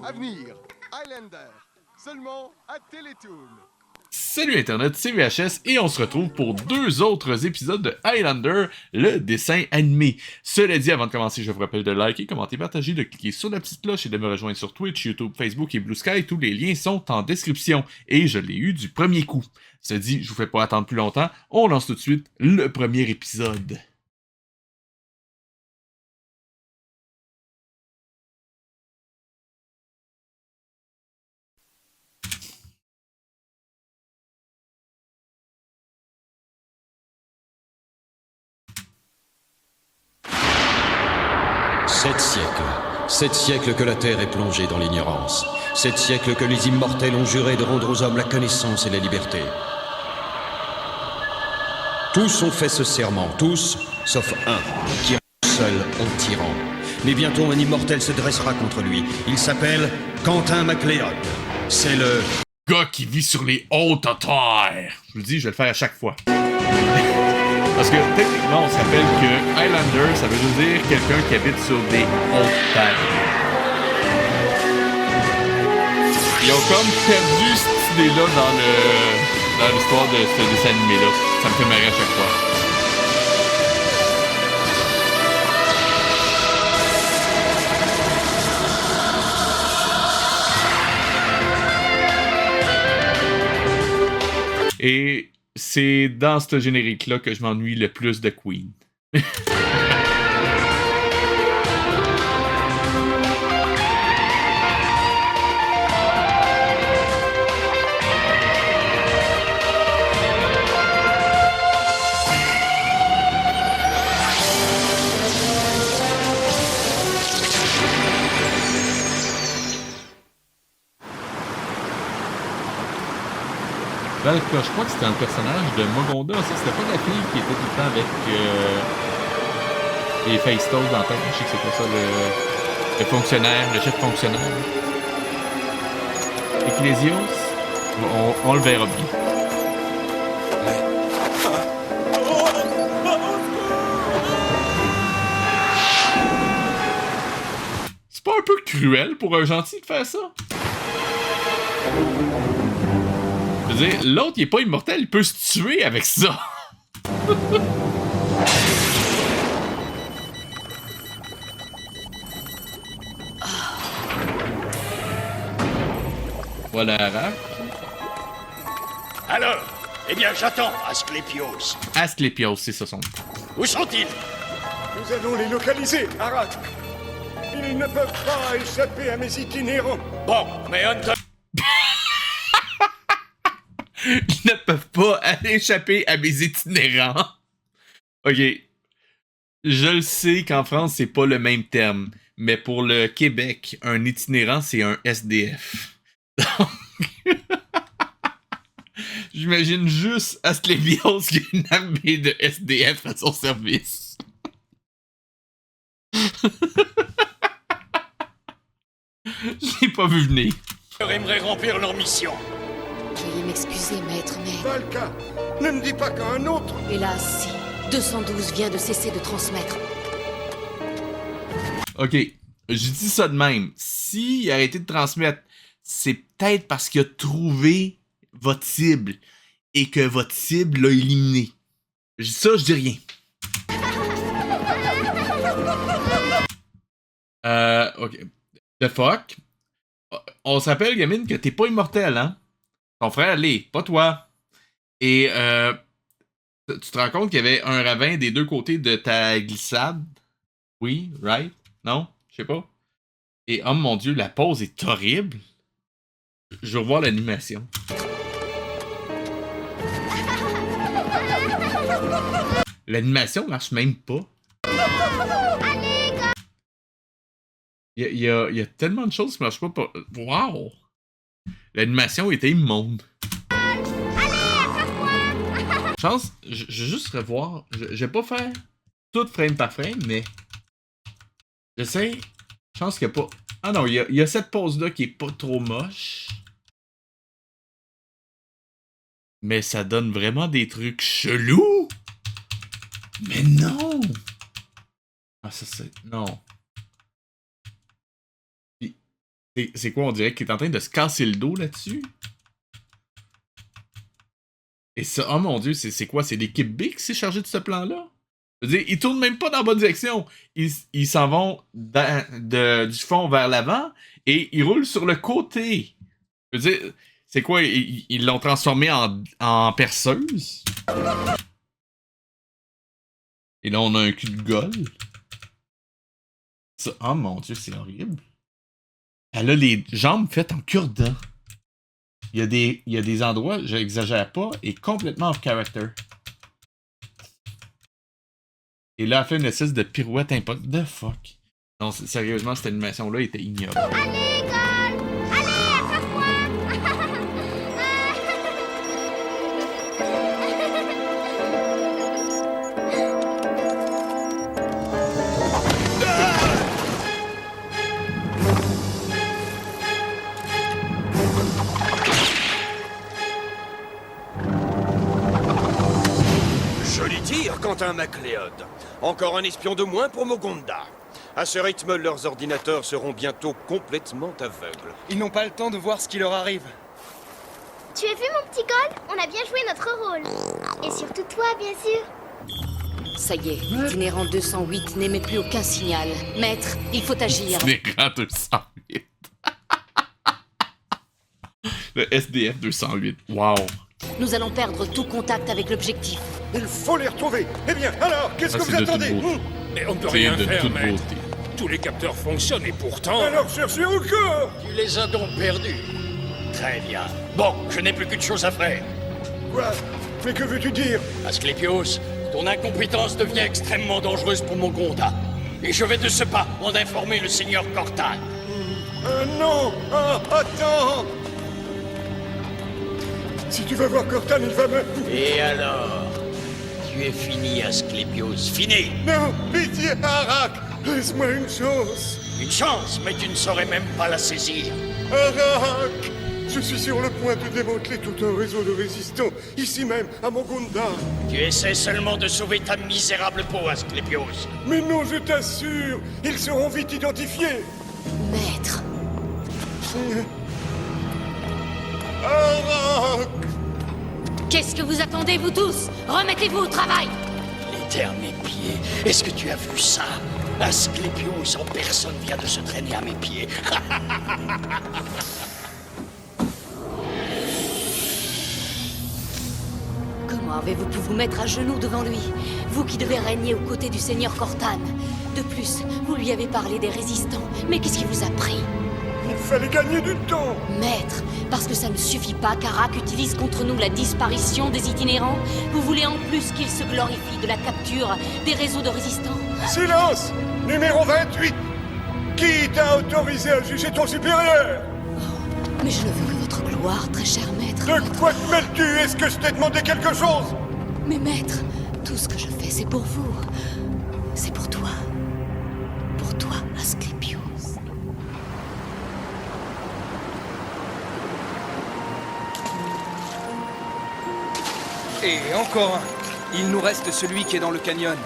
À venir, Highlander, seulement à Télétoon. Salut Internet, c'est VHS et on se retrouve pour 2 autres épisodes de Highlander, le dessin animé. Cela dit, avant de commencer, je vous rappelle de liker, commenter, partager, de cliquer sur la petite cloche et de me rejoindre sur Twitch, YouTube, Facebook et Blue Sky. Tous les liens sont en description et je l'ai eu du premier coup. Cela dit, je vous fais pas attendre plus longtemps, on lance tout de suite le premier épisode. Sept siècles que la Terre est plongée dans l'ignorance. 7 siècles que les immortels ont juré de rendre aux hommes la connaissance et la liberté. Tous ont fait ce serment, tous, sauf un, qui est seul en tyran. Mais bientôt un immortel se dressera contre lui. Il s'appelle Quentin MacLeod. C'est le Gars qui vit sur les hautes terres. Je vous le dis, je vais le faire à chaque fois. Parce que techniquement, on se rappelle que Highlander, ça veut juste dire quelqu'un qui habite sur des hautes terres. Ils ont comme perdu cette idée-là dans l'histoire de ce dessin animé-là. Ça me fait marrer à chaque fois. Et c'est dans ce générique-là que je m'ennuie le plus de Queen. Valka, je crois que c'était un personnage de Mogonda, ça c'était pas la fille qui était tout le temps avec les face toast dans la tête, je sais que c'est pas ça, le fonctionnaire, le chef fonctionnaire. Ecclésios, on le verra bien. C'est pas un peu cruel pour un gentil de faire ça? Je veux dire, l'autre, il est pas immortel, il peut se tuer avec ça. Voilà, Arak. Alors, eh bien j'attends, Asclépios. Asclépios, c'est ça son nom. Où sont-ils? Nous allons les localiser, Arak. Ils ne peuvent pas échapper à mes itinérants. Bon, mais Hunter... Ils ne peuvent pas échapper à mes itinérants. Ok. Je le sais qu'en France, c'est pas le même terme. Mais pour le Québec, un itinérant, c'est un SDF. Donc... J'imagine juste Asclépios qui a une armée de SDF à son service. Je l'ai pas vu venir. Ils aimeraient remplir leur mission. Veuillez m'excuser, maître, mais... Valka, ne me dis pas qu'un autre... Hélas, si. 212 vient de cesser de transmettre. Ok, je dis ça de même. S'il a arrêté de transmettre, c'est peut-être parce qu'il a trouvé votre cible et que votre cible l'a éliminé. Je dis ça, je dis rien. Ok. The fuck? On se rappelle, gamine, que t'es pas immortel, hein? Ton frère l'est, pas toi. Et tu te rends compte qu'il y avait un ravin des deux côtés de ta glissade? Oui, right? Non? Je sais pas. Et oh mon dieu, la pause est horrible. Je veux revoir l'animation. L'animation marche même pas. Il y a tellement de choses qui marchent pas. Wow! L'animation était immonde. Je pense, je vais juste revoir. Je vais pas faire tout frame par frame, mais j'essaie. Je pense qu'il y a pas. Ah non, il y a cette pause-là qui est pas trop moche. Mais ça donne vraiment des trucs chelous. Mais non! Ah, ça c'est. Non. C'est quoi, on dirait qu'il est en train de se casser le dos là-dessus? Et ça, oh mon dieu, c'est quoi? C'est l'équipe B qui s'est chargée de ce plan-là? Je veux dire, ils tournent même pas dans la bonne direction. Ils s'en vont du fond vers l'avant et ils roulent sur le côté. Je veux dire, c'est quoi? Ils l'ont transformé en perceuse? Et là, on a un cul de gueule. Ça, oh mon dieu, c'est horrible. Elle a les jambes faites en cure-dent. Il y a des endroits, j'exagère pas, et complètement off character. Et là, elle fait une espèce de pirouette impossible. The fuck. Non, sérieusement, cette animation-là était ignoble. Allez, Gold! Allez, attrape-moi! Joli tir, Quentin MacLeod. Encore un espion de moins pour Mogonda. À ce rythme, leurs ordinateurs seront bientôt complètement aveugles. Ils n'ont pas le temps de voir ce qui leur arrive. Tu as vu, mon petit Gold? On a bien joué notre rôle. Et surtout toi, bien sûr. Ça y est, l'itinérant 208 n'émet plus aucun signal. Maître, il faut agir. L'itinérant 208. Le SDF 208. Wow. Nous allons perdre tout contact avec l'objectif. Il faut les retrouver. Eh bien, alors, qu'est-ce Ça, que c'est vous de toute attendez beauté. Mais on ne peut C'est rien de faire, toute maître. beauté. Tous les capteurs fonctionnent et pourtant... Alors cherchez encore. Tu les as donc perdus. Très bien. Bon, je n'ai plus qu'une chose à faire. Quoi? Mais que veux-tu dire? Asclépios, ton incompétence devient extrêmement dangereuse pour mon Gonda. Et je vais de ce pas en informer le seigneur Cortan. Non. Ah, attends. Si tu veux voir Cortan, il va me... Et alors? Tu es fini, Asclépios. Fini! Non, pitié, Arak. Laisse-moi une chance. Une chance, mais tu ne saurais même pas la saisir. Arak. Je suis sur le point de démanteler tout un réseau de résistants, ici même, à Mogunda. Tu essaies seulement de sauver ta misérable peau, Asclépios. Mais non, je t'assure, ils seront vite identifiés. Maître, Arak. qu'est-ce que vous attendez, vous tous? Remettez-vous au travail! Les derniers pieds. Est-ce que tu as vu ça? Asclépios en personne vient de se traîner à mes pieds. Comment avez-vous pu vous mettre à genoux devant lui? Vous qui devez régner aux côtés du seigneur Cortan. De plus, vous lui avez parlé des résistants. Mais qu'est-ce qui vous a pris? Il fallait gagner du temps. Maître, parce que ça ne suffit pas qu'Arak utilise contre nous la disparition des itinérants, vous voulez en plus qu'il se glorifie de la capture des réseaux de résistants? Silence. Numéro 28. Qui t'a autorisé à juger ton supérieur? Mais je ne veux que votre gloire, très cher maître. De quoi te mêles-tu? Est-ce que je t'ai demandé quelque chose? Mais maître, tout ce que je fais, c'est pour vous. C'est pour toi. Pour toi, Asclépios. Et encore un. Il nous reste celui qui est dans le canyon.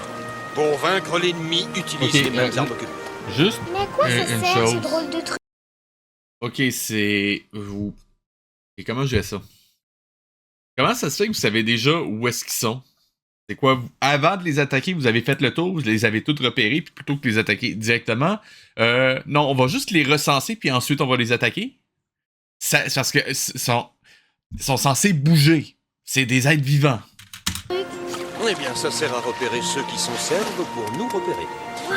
Pour vaincre l'ennemi, utilise Ok, les mêmes armes que lui. Juste Mais à quoi ça une sert, chose. ce drôle de truc? Ok, c'est... Vous... Et comment je fais ça? Comment ça se fait que vous savez déjà où est-ce qu'ils sont? C'est quoi? Avant de les attaquer, vous avez fait le tour, vous les avez toutes repérés, puis plutôt que de les attaquer directement, non, on va juste les recenser, puis ensuite on va les attaquer? C'est parce que ils sont censés bouger. C'est des êtres vivants. Eh bien, ça sert à repérer ceux qui s'en servent pour nous repérer.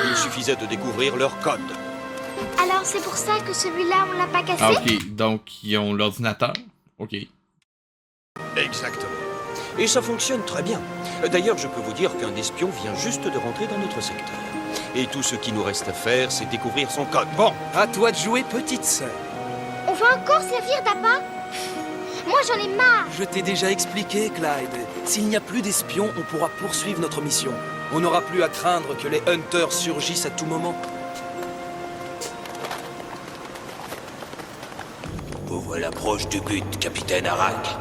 Il suffisait de découvrir leur code. Alors c'est pour ça que celui-là, on l'a pas cassé? Ah, ok, donc ils ont l'ordinateur. Ok. Exactement. Et ça fonctionne très bien. D'ailleurs, je peux vous dire qu'un espion vient juste de rentrer dans notre secteur. Et tout ce qui nous reste à faire, c'est découvrir son code. Bon, à toi de jouer, petite sœur. On va encore servir d'appât? Moi, j'en ai marre. Je t'ai déjà expliqué, Clyde. S'il n'y a plus d'espions, on pourra poursuivre notre mission. On n'aura plus à craindre que les Hunters surgissent à tout moment. Vous voilà proche du but, capitaine Arak.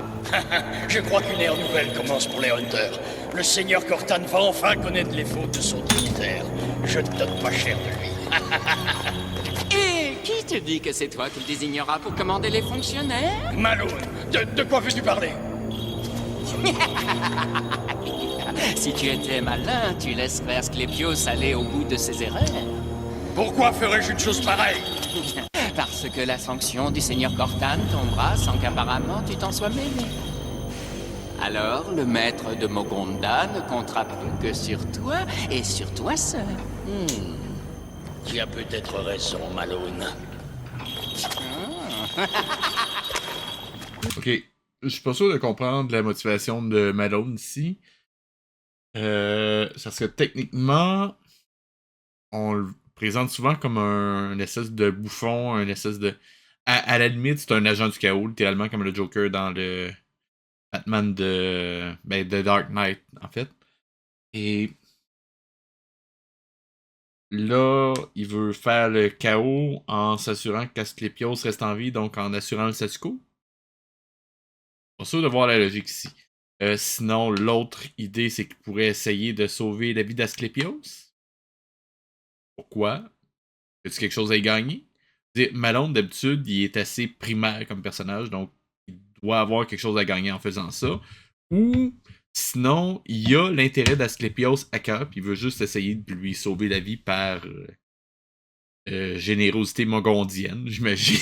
Je crois qu'une ère nouvelle commence pour les Hunters. Le seigneur Cortan va enfin connaître les fautes de son dignitaire. Je ne donne pas cher de lui. Hé, qui Tu dis que c'est toi qu'il désignera pour commander les fonctionnaires? Malone, de quoi veux-tu parler? Si tu étais malin, tu laisserais Asclépios aller au bout de ses erreurs. Pourquoi ferais-je une chose pareille? Parce que la sanction du seigneur Cortan tombera sans qu'apparemment tu t'en sois mêlé. Alors, le maître de Mogonda ne comptera plus que sur toi et sur toi seul. Tu as peut-être raison, Malone. Ok, je suis pas sûr de comprendre la motivation de Malone ici. Parce que techniquement, on le présente souvent comme un espèce de bouffon, un espèce de... À la limite, c'est un agent du chaos, littéralement comme le Joker dans le Batman de Dark Knight, en fait. Et là, il veut faire le chaos en s'assurant qu'Asclépios reste en vie, donc en assurant le statu quo. Pas sûr de voir la logique ici. Sinon, l'autre idée, c'est qu'il pourrait essayer de sauver la vie d'Asclépios. Pourquoi? As-tu quelque chose à y gagner? Malone, d'habitude, il est assez primaire comme personnage, donc il doit avoir quelque chose à gagner en faisant ça. Ou sinon, il y a l'intérêt d'Asclépios à cœur, puis il veut juste essayer de lui sauver la vie par générosité mogondienne, j'imagine.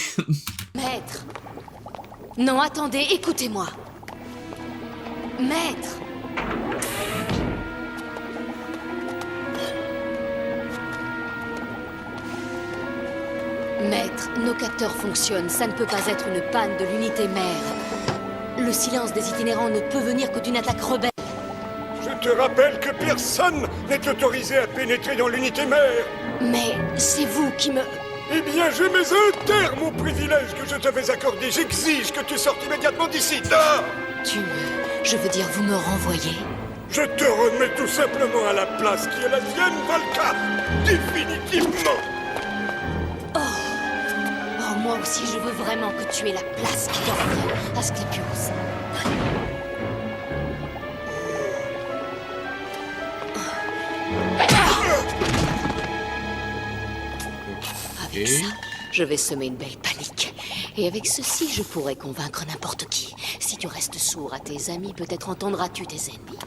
Maître! Non, attendez, écoutez-moi. Maître! Maître, nos capteurs fonctionnent. Ça ne peut pas être une panne de l'unité mère. Le silence des itinérants ne peut venir que d'une attaque rebelle. Je te rappelle que personne n'est autorisé à pénétrer dans l'unité mère. Mais c'est vous qui me... Eh bien, je mets un terme au privilège que je t'avais accordé. J'exige que tu sortes immédiatement d'ici. Dehors! Je veux dire, vous me renvoyez. Je te remets tout simplement à la place qui est la tienne, Valka. Définitivement. Oh, moi aussi, je veux vraiment que tu aies la place qui t'en revient, Asclépios. Avec ça, je vais semer une belle panique. Et avec ceci, je pourrais convaincre n'importe qui. Si tu restes sourd à tes amis, peut-être entendras-tu tes ennemis.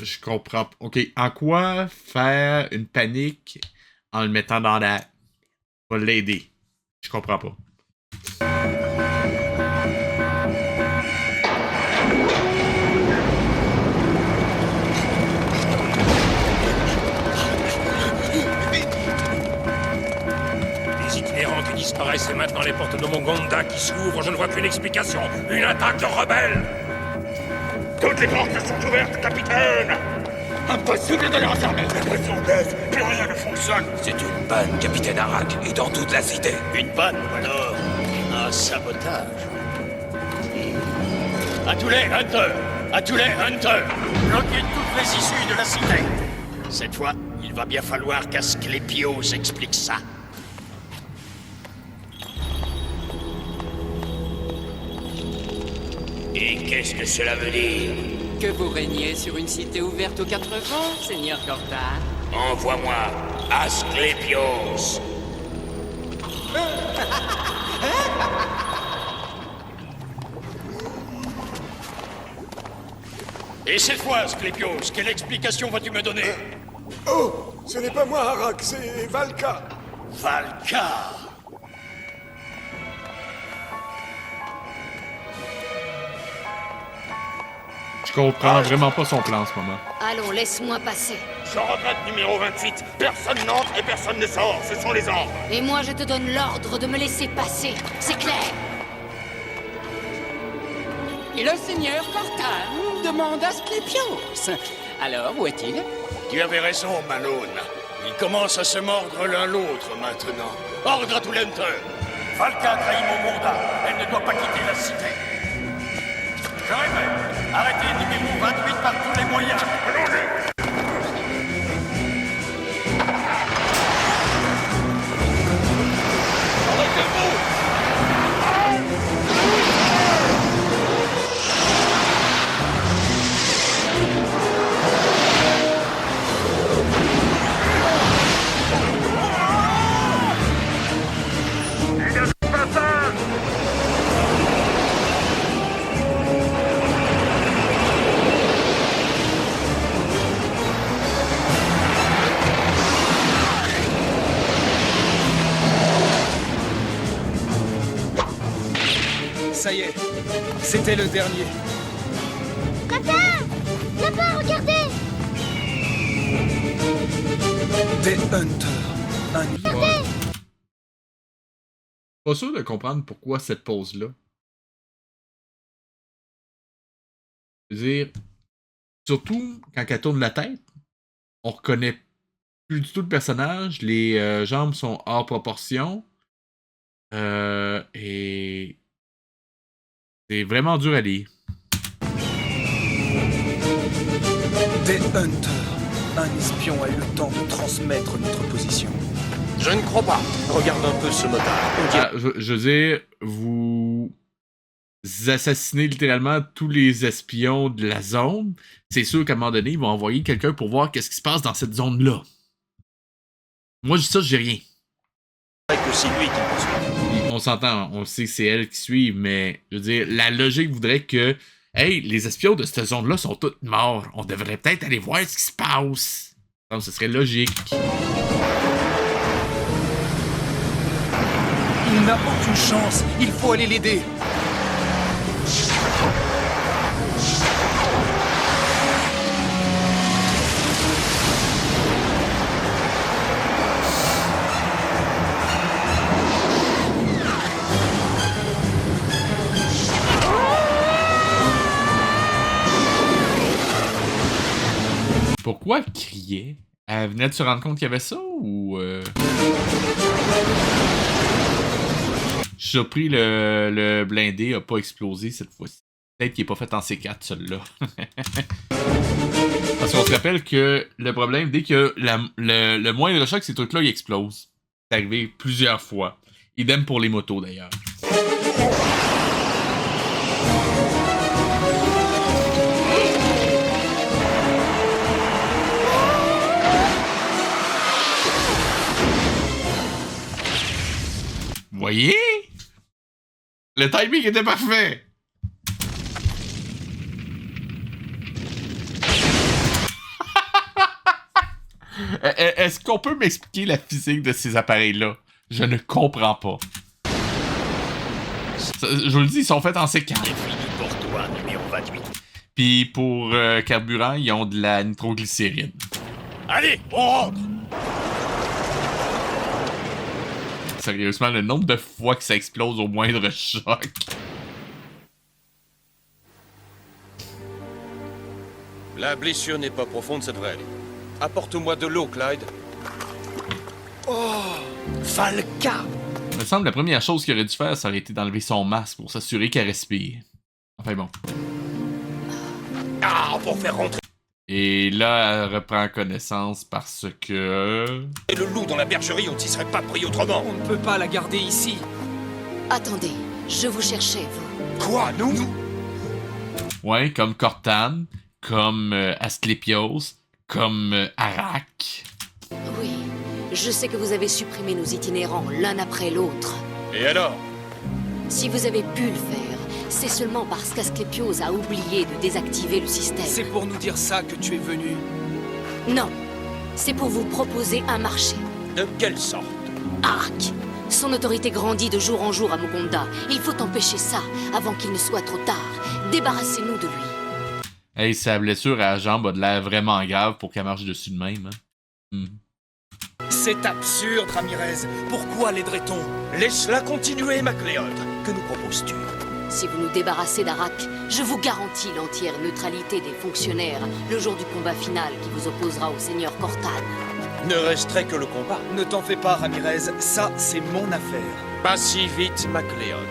Je comprends. Ok, en quoi faire une panique en le mettant dans la... va l'aider? Je comprends pas. Les itinérants qui disparaissent et maintenant les portes de Mogonda qui s'ouvrent, je ne vois qu'une explication. Une attaque de rebelles! Toutes les portes sont ouvertes, capitaine. Impossible de les refermer. L'impression d'aise, plus rien ne fonctionne. C'est une panne, capitaine Arak, et dans toute la cité. Une panne, ou alors un sabotage. À tous les hunters! À tous les hunters! Bloquez toutes les issues de la cité. Cette fois, il va bien falloir qu'Asclépios explique ça. Et qu'est-ce que cela veut dire? Que vous régnez sur une cité ouverte aux quatre vents, seigneur Cortan. Envoie-moi Asclépios. Et cette fois, Asclépios, quelle explication vas-tu me donner? Oh, ce n'est pas moi, Arak, c'est Valka. Valka! Je comprends vraiment pas son plan en ce moment. Allons, laisse-moi passer. Je regrette numéro 28. Personne n'entre et personne ne sort. Ce sont les ordres. Et moi, je te donne l'ordre de me laisser passer. C'est clair? Et le seigneur Cortan demande Asclépios. Alors, où est-il? Tu avais raison, Malone. Ils commencent à se mordre l'un l'autre maintenant. Ordre à tout l'Hunter. Valka a trahi Mogonda. Elle ne doit pas quitter la cité. Je répète, arrêtez numéro 28 par tous les moyens. Allons-y. ça y est. C'était le dernier. Papa! Là-bas, regardez! Des Hunters. Ouais. Pas sûr de comprendre pourquoi cette pause-là. Je veux dire, surtout quand elle tourne la tête, on reconnaît plus du tout le personnage, les jambes sont hors proportion, et c'est vraiment dur à lire. Des Hunters. Un espion a eu le temps de transmettre notre position. Je ne crois pas. Regarde un peu ce motard. On dirait... Je veux dire, vous assassinez littéralement tous les espions de la zone. C'est sûr qu'à un moment donné, ils vont envoyer quelqu'un pour voir qu'est-ce qui se passe dans cette zone-là. Moi, je dis ça, j'ai rien. que c'est lui qui poursuit. On s'entend, on sait que c'est elle qui suit, mais je veux dire, la logique voudrait que, hey, les espions de cette zone-là sont tous morts. On devrait peut-être aller voir ce qui se passe. Donc, ce serait logique. Il n'a aucune chance. Il faut aller l'aider. Pourquoi elle criait? Elle venait de se rendre compte qu'il y avait ça ou... Je suis surpris le blindé a pas explosé cette fois-ci. Peut-être qu'il est pas fait en C4 celui-là. Parce qu'on se rappelle que le problème, dès que le moindre choc, ces trucs-là, ils explosent. C'est arrivé plusieurs fois. Idem pour les motos d'ailleurs. Vous voyez? Le timing était parfait! Est-ce qu'on peut m'expliquer la physique de ces appareils-là? Je ne comprends pas. Je vous le dis, ils sont faits en C4. C'est fini pour toi, numéro 28. Puis pour carburant, ils ont de la nitroglycérine. Allez, on rentre! Sérieusement, le nombre de fois que ça explose au moindre choc. La blessure n'est pas profonde, ça devrait aller. Apporte-moi de l'eau, Clyde. Oh, Falca! Il me semble que la première chose qu'il aurait dû faire, ça aurait été d'enlever son masque pour s'assurer qu'elle respire. Enfin bon. Ah, pour faire rentrer Et là, elle reprend connaissance parce que... le loup dans la bergerie, on ne s'y serait pas pris autrement. On ne peut pas la garder ici. Attendez, je vous cherchais, vous. Quoi, nous? Ouais, comme Cortane, comme Asclepios, comme Arak. Oui, je sais que vous avez supprimé nos itinérants l'un après l'autre. Et alors? Si vous avez pu le faire, c'est seulement parce qu'Asclepios a oublié de désactiver le système. C'est pour nous dire ça que tu es venu. Non, c'est pour vous proposer un marché. De quelle sorte? Arak, son autorité grandit de jour en jour à Mogonda. Il faut empêcher ça avant qu'il ne soit trop tard. Débarrassez-nous de lui. Hey, sa blessure à la jambe a de l'air vraiment grave pour qu'elle marche dessus de même. Hein? C'est absurde, Ramirez. Pourquoi l'aiderait-on? Laisse-la continuer, MacLeod. Que nous proposes-tu? Si vous nous débarrassez d'Arak, je vous garantis l'entière neutralité des fonctionnaires le jour du combat final qui vous opposera au seigneur Cortane. Ne resterait que le combat. Ne t'en fais pas, Ramirez. Ça, c'est mon affaire. Pas si vite, MacLeod.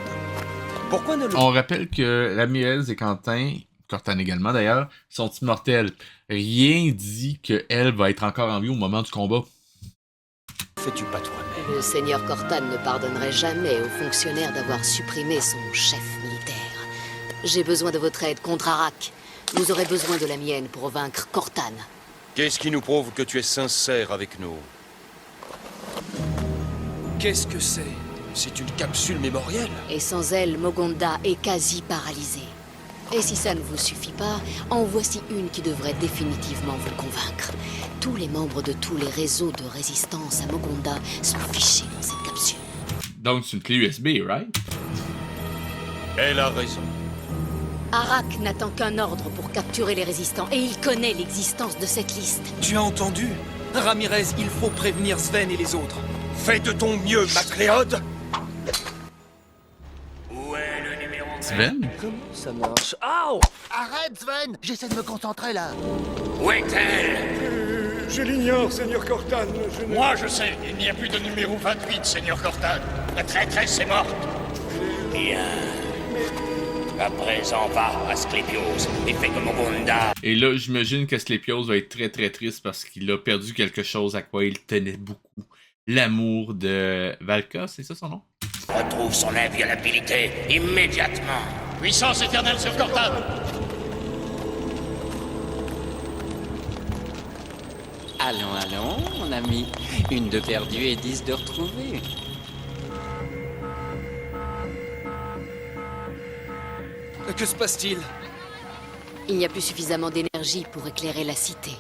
Pourquoi ne le... On rappelle que Ramirez et Quentin, Cortane également d'ailleurs, sont immortels. Rien dit qu'elle va être encore en vie au moment du combat. Fais-tu pas toi-même? Le seigneur Cortane ne pardonnerait jamais aux fonctionnaires d'avoir supprimé son chef militaire. J'ai besoin de votre aide contre Arak. Vous aurez besoin de la mienne pour vaincre Cortane. Qu'est-ce qui nous prouve que tu es sincère avec nous? Qu'est-ce que c'est? C'est une capsule mémorielle. Et sans elle, Mogonda est quasi paralysée. Et si ça ne vous suffit pas, en voici une qui devrait définitivement vous convaincre. Tous les membres de tous les réseaux de résistance à Mogonda sont fichés dans cette capsule. Donc c'est une clé USB, right? Elle a raison. Arak n'attend qu'un ordre pour capturer les résistants, et il connaît l'existence de cette liste. Tu as entendu? Ramirez, il faut prévenir Sven et les autres. Fais de ton mieux, MacLeod. Où est le numéro 20? Sven? Comment ça marche? Aouh! Arrête, Sven! J'essaie de me concentrer, là. Où est-elle? Je l'ignore, Seigneur Cortan. Moi, je sais, il n'y a plus de numéro 28, Seigneur Cortan. La traîtresse est morte. Bien. À présent, va, Asclépios, et fais comme Ogunda. Et là, j'imagine que Asclépios va être très très triste parce qu'il a perdu quelque chose à quoi il tenait beaucoup. L'amour de Valka, c'est ça son nom? Retrouve son inviolabilité immédiatement. Puissance éternelle sur Cortan. Allons, allons, mon ami. Une de perdue et 10 de retrouvée. Que se passe-t-il? Il n'y a plus suffisamment d'énergie pour éclairer la cité.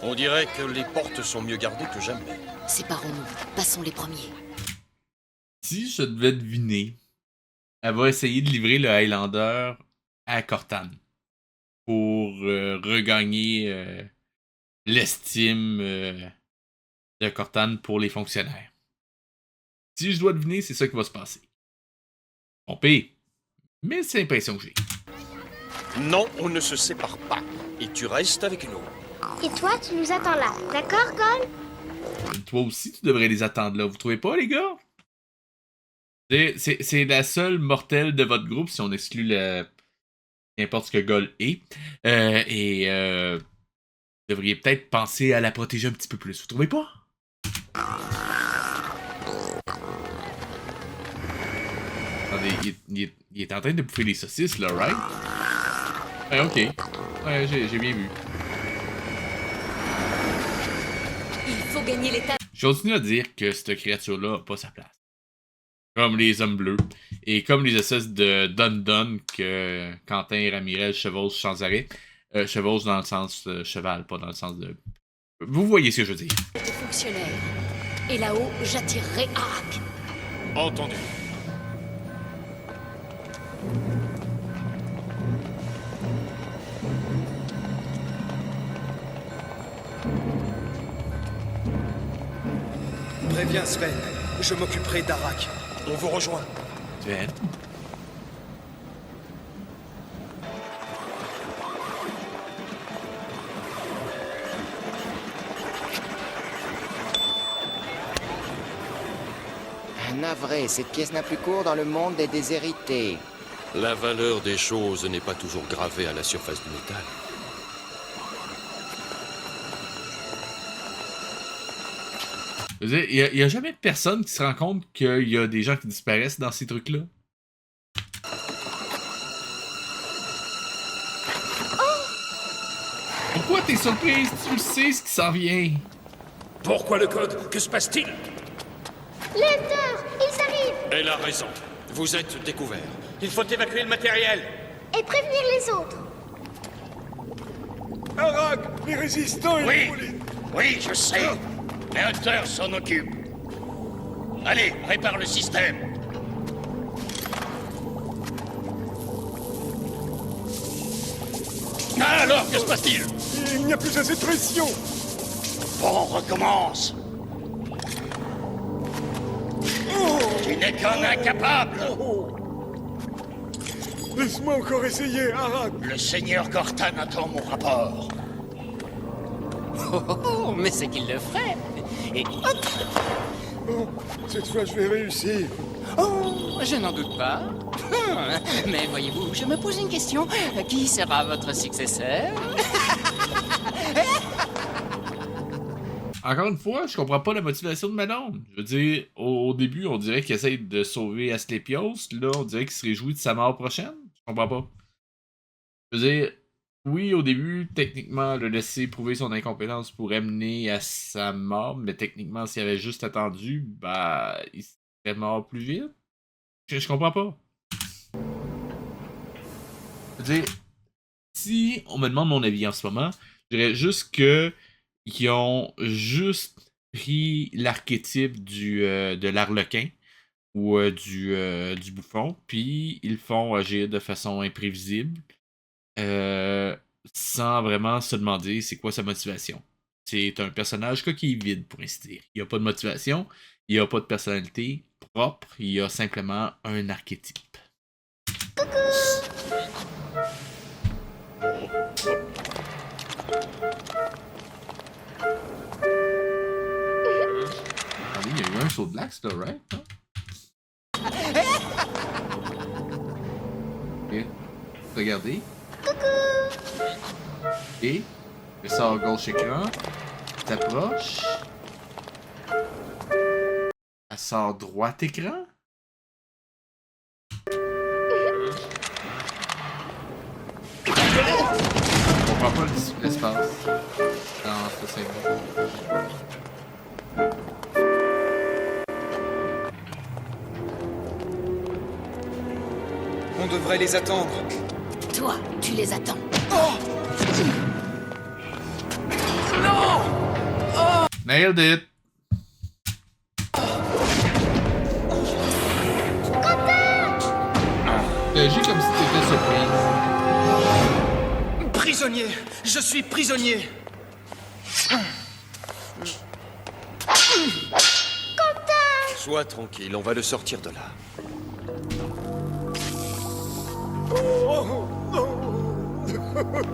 On dirait que les portes sont mieux gardées que jamais. Séparons-nous. Passons les premiers. Si je devais deviner, elle va essayer de livrer le Highlander à Cortan pour regagner l'estime de Cortan pour les fonctionnaires. Si je dois deviner, c'est ça qui va se passer. Trompé, mais c'est l'impression que j'ai. Non, on ne se sépare pas. Et tu restes avec nous. Et toi, tu nous attends là, d'accord, Gol? Toi aussi, tu devrais les attendre là. Vous trouvez pas, les gars? C'est la seule mortelle de votre groupe, si on exclut n'importe ce que Gol est. Vous devriez peut-être penser à la protéger un petit peu plus. Vous trouvez pas? Attendez, il est en train de bouffer les saucisses, là, right? Ouais, ok. Ouais, j'ai bien vu. Il faut gagner l'état. Je continue à dire que cette créature-là n'a pas sa place. Comme les hommes bleus. Et comme les espèces de Dun-Dun que Quentin et Ramirez chevauchent sans arrêt. Chevauchent dans le sens cheval, pas dans le sens de... Vous voyez ce que je veux dire. Fonctionnaire. Et là-haut, j'attirerai Arak. Entendu. Préviens Sven. Je m'occuperai d'Arak. On vous rejoint. Sven. Navré, cette pièce n'a plus cours dans le monde des déshérités. La valeur des choses n'est pas toujours gravée à la surface du métal. Je veux dire, il y a jamais personne qui se rend compte qu'il y a des gens qui disparaissent dans ces trucs-là. Pourquoi t'es surprise? Tu le sais ce qui s'en vient. Pourquoi le code? Que se passe-t-il? Les Hunters, ils arrivent! Elle a raison. Vous êtes découverts. Il faut évacuer le matériel. Et prévenir les autres. Arak, les résistants, Oui, oui, je sais. Les Hunters s'en occupent. Allez, répare le système. Alors, que se passe-t-il? Il n'y a plus assez de pression. Bon, on recommence. Tu n'es qu'un incapable. Laisse-moi encore essayer, Arak. Le seigneur Cortan attend mon rapport. Oh, mais c'est qu'il le ferait. Et hop! Oh, cette fois, je vais réussir. Oh, je n'en doute pas. Mais voyez-vous, je me pose une question. Qui sera votre successeur? Encore une fois, je comprends pas la motivation de Manon. Je veux dire, au début, on dirait qu'il essaye de sauver Asclépios. Là, on dirait qu'il se réjouit de sa mort prochaine. Je comprends pas. Je veux dire, oui, au début, techniquement, le laisser prouver son incompétence pourrait mener à sa mort, mais techniquement, s'il avait juste attendu, bah, il serait mort plus vite. Je comprends pas. Je veux dire, si on me demande mon avis en ce moment, je dirais juste que ils ont juste pris l'archétype de l'arlequin, ou du bouffon, puis ils le font agir de façon imprévisible, sans vraiment se demander c'est quoi sa motivation. C'est un personnage coquille vide, pour ainsi dire. Il n'y a pas de motivation, il n'y a pas de personnalité propre, il y a simplement un archétype. Ah oui, il y a eu un saut de l'axe, là, right? Hein? Ok. Regardez. Et le sort gauche écran. T'approches. Elle sort droit écran. On comprend pas l'espace dans ce segment. On devrait les attendre. Toi, tu les attends. Nailed it! Agis comme si t'étais surprise. Prisonnier! Je suis prisonnier! Sois tranquille, on va le sortir de là.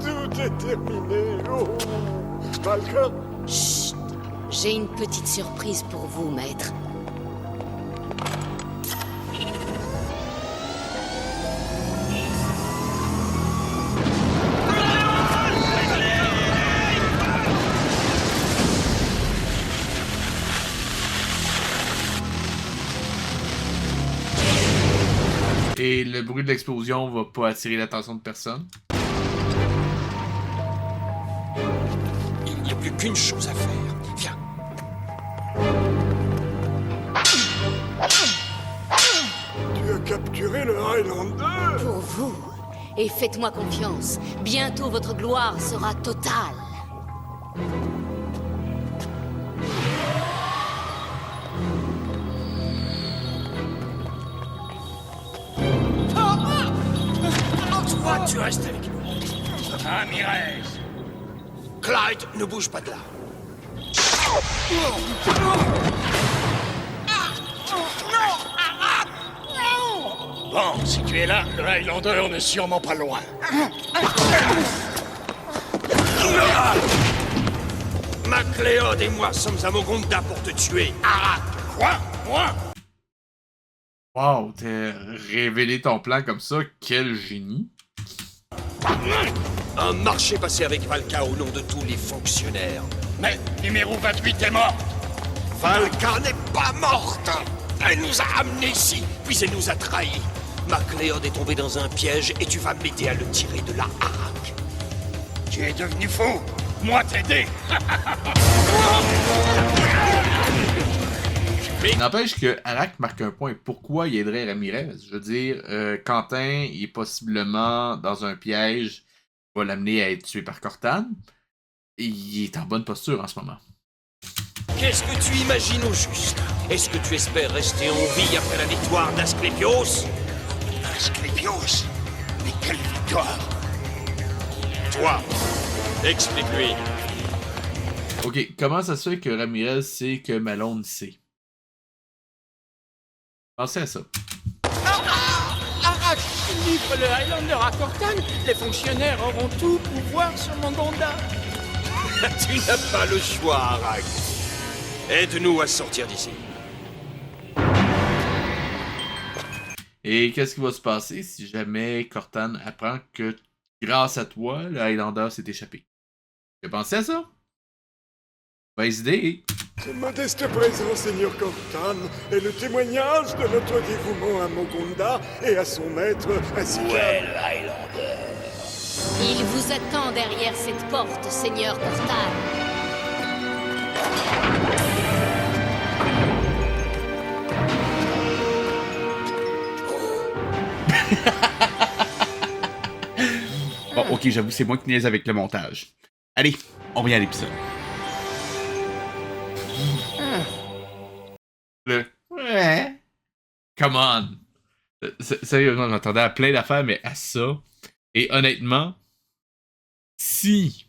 Tout est terminé. Oh. Valka? Chut! J'ai une petite surprise pour vous, maître. Et le bruit de l'explosion va pas attirer l'attention de personne. Il n'y a plus qu'une chose à faire. Viens. Tu as capturé le Highlander? Pour vous. Et faites-moi confiance. Bientôt votre gloire sera totale. Toi, tu restes avec nous. Ramirez! Clyde, ne bouge pas de là. Bon, si tu es là, le Highlander n'est sûrement pas loin. MacLeod et moi sommes à Mogonda pour te tuer. Arak. Quoi? Moi? Wow, t'as révélé ton plan comme ça, quel génie. Un marché passé avec Valka au nom de tous les fonctionnaires. Mais numéro 28 est mort. Valka n'est pas morte. Elle nous a amenés ici, puis elle nous a trahis. MacLeod est tombé dans un piège et tu vas m'aider à le tirer de la Arak. Tu es devenu fou. Moi t'aider. N'empêche que Arak marque un point. Pourquoi il aiderait Ramirez? Je veux dire, Quentin il est possiblement dans un piège qui va l'amener à être tué par Cortana. Et il est en bonne posture en ce moment. Qu'est-ce que tu imagines au juste? Est-ce que tu espères rester en vie après la victoire d'Asclepios? Asclepios? Mais quelle victoire! Toi, explique-lui. Ok, comment ça se fait que Ramirez sait que Malone sait? Pensez à ça. Arak, livre le Highlander à Cortana. Les fonctionnaires auront tout pouvoir sur Mogonda. Tu n'as pas le choix, Arak. Aide-nous à sortir d'ici. Et qu'est-ce qui va se passer si jamais Cortana apprend que grâce à toi, le Highlander s'est échappé? Tu as pensé à ça? Mauvaise idée. Ce modeste présent, Seigneur Cortana, est le témoignage de notre dévouement à Mogonda et à son maître, ainsi qu'à... le Highlander? Il vous attend derrière cette porte, Seigneur Cortana. Bon, ok, j'avoue, c'est moi qui niaise avec le montage. Allez, on revient à l'épisode. Le ouais. come on! Sérieusement, je m'attendais à plein d'affaires, mais à ça. Et honnêtement, si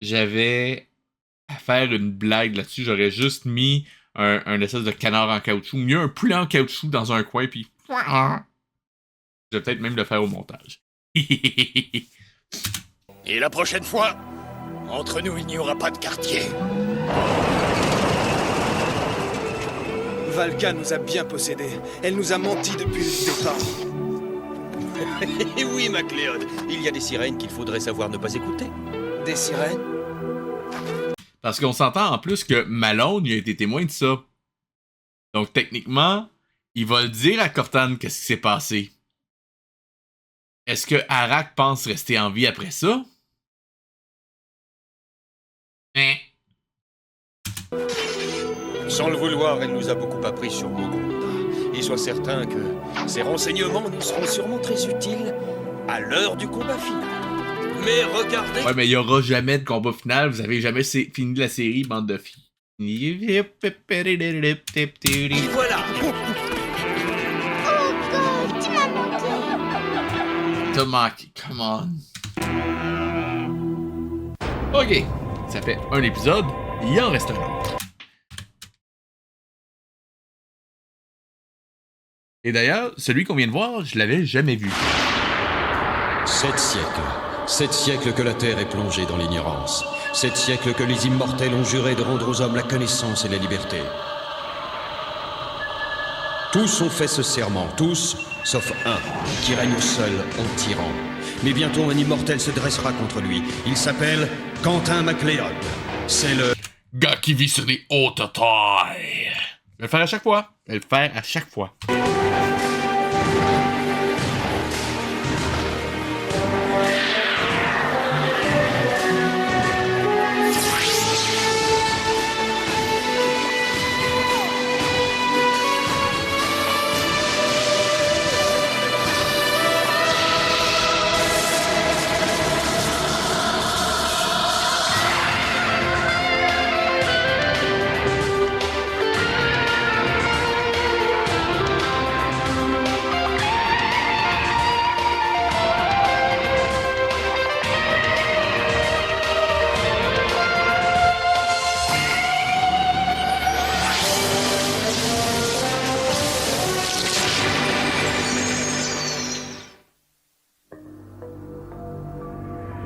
j'avais à faire une blague là-dessus, j'aurais juste mis un espèce de canard en caoutchouc. Mieux un poulet en caoutchouc dans un coin, puis... Je vais peut-être même le faire au montage. Et la prochaine fois, entre nous, il n'y aura pas de quartier. Valka nous a bien possédés. Elle nous a menti depuis le départ. Et oui, MacLeod, il y a des sirènes qu'il faudrait savoir ne pas écouter. Des sirènes? Parce qu'on s'entend en plus que Malone il a été témoin de ça. Donc techniquement, il va le dire à Cortane qu'est-ce qui s'est passé. Est-ce que Arak pense rester en vie après ça? Hein? Sans le vouloir, elle nous a beaucoup appris sur Mogonda. Et sois certain que ces renseignements nous seront sûrement très utiles à l'heure du combat final. Mais regardez... Ouais, mais il n'y aura jamais de combat final. Vous avez jamais fini la série, bande de filles. Et voilà! Oh God, tu m'as manqué. T'as manqué, come on. Ok, ça fait un épisode, il en reste un autre. Et d'ailleurs, celui qu'on vient de voir, je l'avais jamais vu. 7 siècles. 7 siècles que la Terre est plongée dans l'ignorance. 7 siècles que les immortels ont juré de rendre aux hommes la connaissance et la liberté. Tous ont fait ce serment, tous, sauf un, qui règne seul en tyran. Mais bientôt un immortel se dressera contre lui. Il s'appelle Quentin MacLeod. C'est le... gars qui vit sur les hautes tailles. Je vais le faire à chaque fois. Je vais le faire à chaque fois.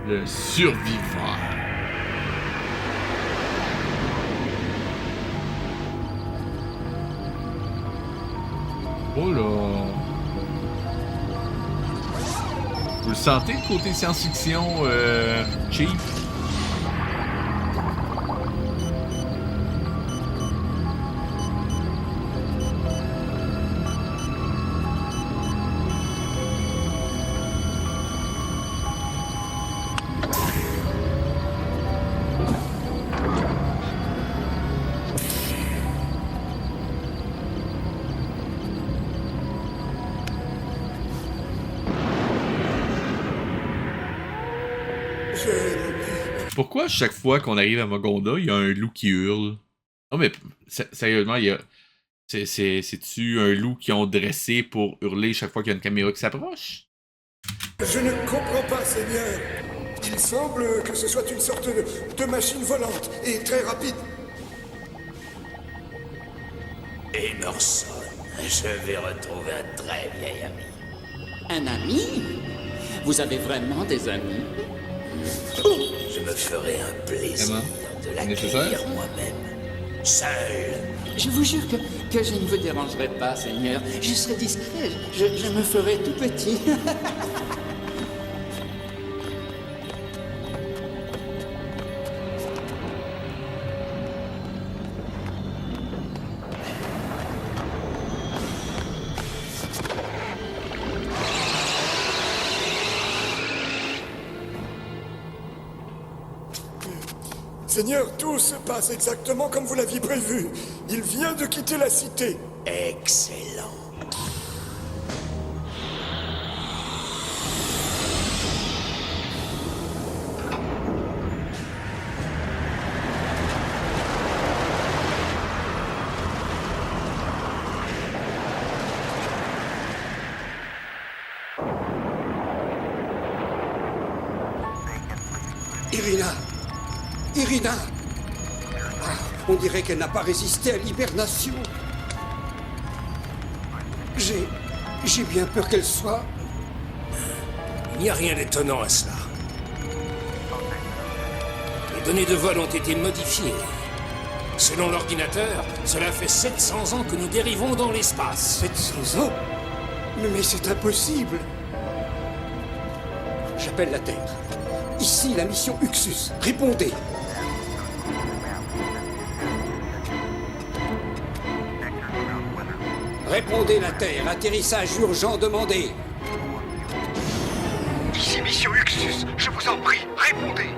Le survivant. Oh là. Vous le sentez le côté science-fiction cheap? Pourquoi chaque fois qu'on arrive à Mogonda, il y a un loup qui hurle? Non mais sérieusement, il y a... C'est-tu un loup qu'ils ont dressé pour hurler chaque fois qu'il y a une caméra qui s'approche? Je ne comprends pas, Seigneur. Il semble que ce soit une sorte de machine volante et très rapide. Emerson, je vais retrouver un très vieil ami. Un ami? Vous avez vraiment des amis? Je me ferai un plaisir de l'accueillir moi-même. Seul. Je vous jure que je ne vous dérangerai pas, Seigneur. Je serai discret. Je me ferai tout petit. Seigneur, tout se passe exactement comme vous l'aviez prévu. Il vient de quitter la cité. Excellent. Irina! Irina! Ah, on dirait qu'elle n'a pas résisté à l'hibernation. J'ai bien peur qu'elle soit... Il n'y a rien d'étonnant à cela. Les données de vol ont été modifiées. Selon l'ordinateur, cela fait 700 ans que nous dérivons dans l'espace. 700 ans? Mais c'est impossible. J'appelle la Terre. Ici, la mission Uxus. Répondez. Répondez, la Terre. Atterrissage urgent demandé. Ici mission Uxus. Je vous en prie, répondez.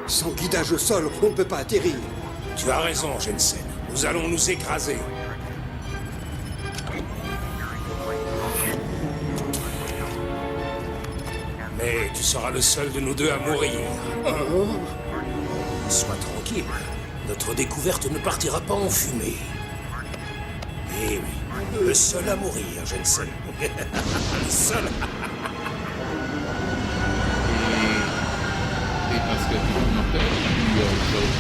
Sans guidage au sol, on ne peut pas atterrir. Tu as raison, Jensen. Nous allons nous écraser. Mais tu seras le seul de nous deux à mourir. Sois tranquille. Notre découverte ne partira pas en fumée. Eh oui, le seul à mourir, Jensen. Le seul. Et parce que t'es immortel, il y a autre chose.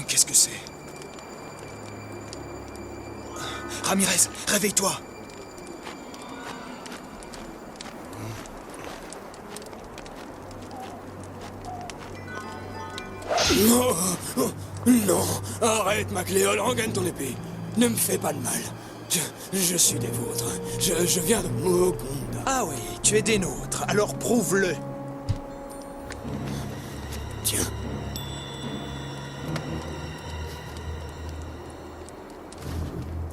Qu'est-ce que c'est? Ramirez, réveille-toi! Non, non, arrête, MacLeod, rengaine ton épée. Ne me fais pas de mal. Je suis des vôtres. Je viens de Mogunda. Ah oui, tu es des nôtres, alors prouve-le. Tiens.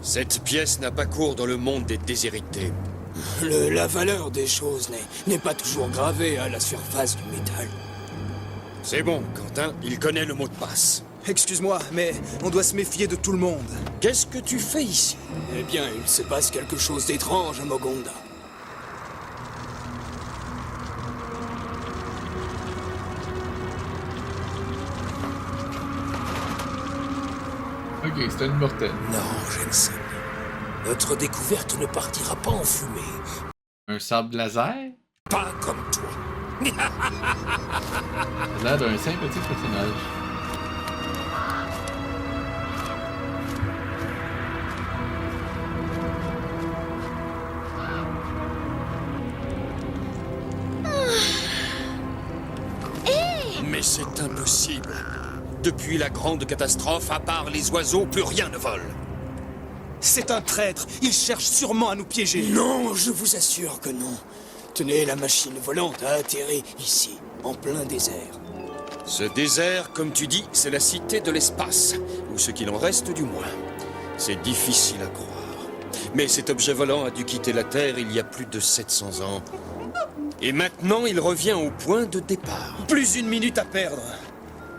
Cette pièce n'a pas cours dans le monde des déshérités. La valeur des choses n'est pas toujours gravée à la surface du métal. C'est bon, Quentin, il connaît le mot de passe. Excuse-moi, mais on doit se méfier de tout le monde. Qu'est-ce que tu fais ici? Eh bien, il se passe quelque chose d'étrange à Mogunda. Ok, c'est un immortel. Non, Jensen. Notre découverte ne partira pas en fumée. Un sable laser? Pas comme toi. Ça a l'air d'un sympathique personnage. Mais c'est impossible. Depuis la grande catastrophe, à part les oiseaux, plus rien ne vole. C'est un traître. Il cherche sûrement à nous piéger. Non, je vous assure que non. Tenez, la machine volante a atterri ici, en plein désert. Ce désert, comme tu dis, c'est la cité de l'espace, ou ce qu'il en reste du moins. C'est difficile à croire. Mais cet objet volant a dû quitter la Terre il y a plus de 700 ans. Et maintenant, il revient au point de départ. Plus une minute à perdre.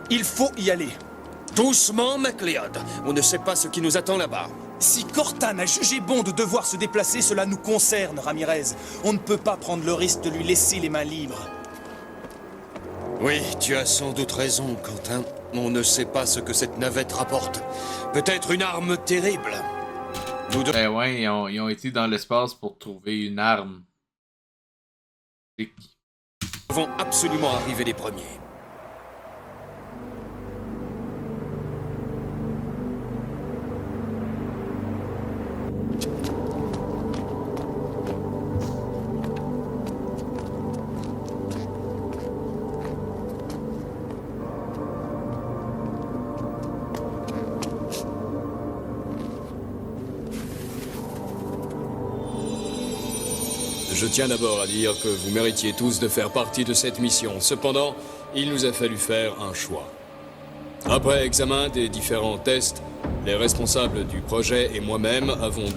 Il faut y aller. Doucement, MacLeod. On ne sait pas ce qui nous attend là-bas. Si Cortan a jugé bon de devoir se déplacer, cela nous concerne, Ramirez. On ne peut pas prendre le risque de lui laisser les mains libres. Oui, tu as sans doute raison, Quentin. On ne sait pas ce que cette navette rapporte. Peut-être une arme terrible. Nous Ben ouais, ils ont été dans l'espace pour trouver une arme. Nous devons absolument arriver les premiers. Je tiens d'abord à dire que vous méritiez tous de faire partie de cette mission. Cependant, il nous a fallu faire un choix. Après examen des différents tests, les responsables du projet et moi-même avons...